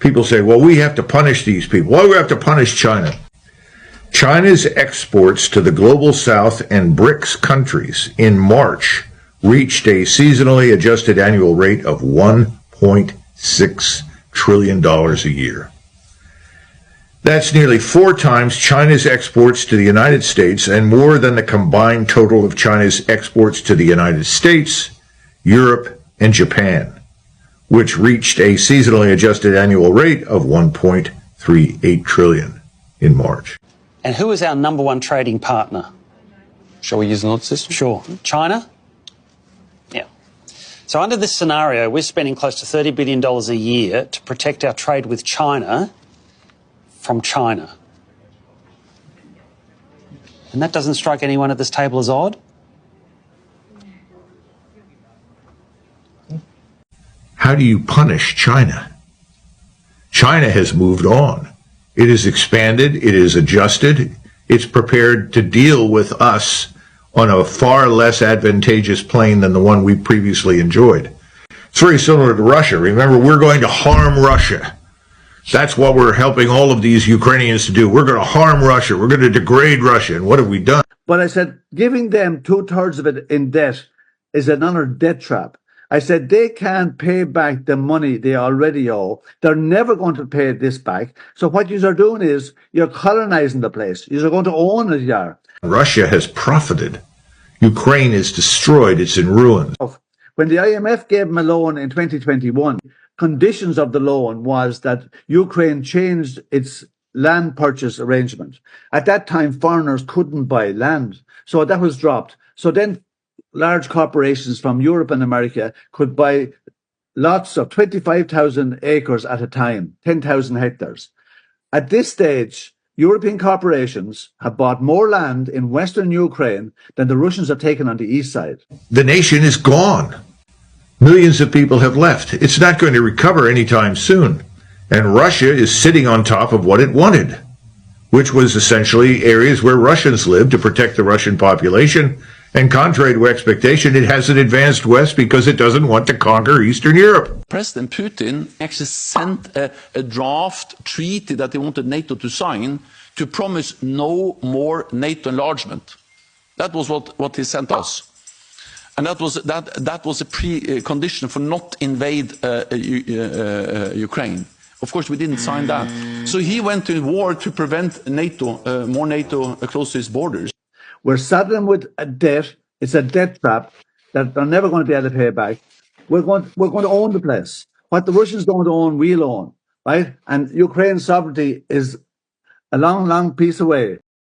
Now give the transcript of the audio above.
People say, well, we have to punish these people. Why do we have to punish China? China's exports to the global south and BRICS countries in March reached a seasonally adjusted annual rate of $1.6 trillion a year. That's nearly 4 times China's exports to the United States and more than the combined total of China's exports to the United States, Europe, and Japan, which reached a seasonally adjusted annual rate of $1.38 trillion in March. And who is our number one trading partner? Shall we use an odd system? Sure. China? Yeah. So under this scenario, we're spending close to $30 billion a year to protect our trade with China from China. And that doesn't strike anyone at this table as odd? How do you punish China? China has moved on. It has expanded, it is adjusted, it's prepared to deal with us on a far less advantageous plane than the one we previously enjoyed. It's very similar to Russia. Remember, we're going to harm Russia. That's what we're helping all of these Ukrainians to do. We're going to harm Russia. We're going to degrade Russia. And what have we done? But I said, giving them 2/3 of it in debt is another debt trap. I said, they can't pay back the money they already owe. They're never going to pay this back. So what you are doing is you're colonizing the place. You're going to own it, yeah. Russia has profited. Ukraine is destroyed. It's in ruins. When the IMF gave them a loan in 2021, conditions of the loan was that Ukraine changed its land purchase arrangement. At that time, foreigners couldn't buy land. So that was dropped. So then large corporations from Europe and America could buy lots of 25,000 acres at a time, 10,000 hectares. At this stage, European corporations have bought more land in Western Ukraine than the Russians have taken on the east side. The nation is gone. Millions of people have left. It's not going to recover anytime soon. And Russia is sitting on top of what it wanted, which was essentially areas where Russians live to protect the Russian population. And contrary to expectation, it hasn't advanced west because it doesn't want to conquer Eastern Europe. President Putin actually sent a draft treaty that he wanted NATO to sign to promise no more NATO enlargement. That was what he sent us. And that was a precondition for not invade Ukraine. Of course, we didn't sign that. So he went to war to prevent NATO, more NATO close to his borders. We're saddling with a debt. It's a debt trap that they're never going to be able to pay back. We're going to own the place. What the Russians don't own, we'll own, right? And Ukraine's sovereignty is a long, long piece away.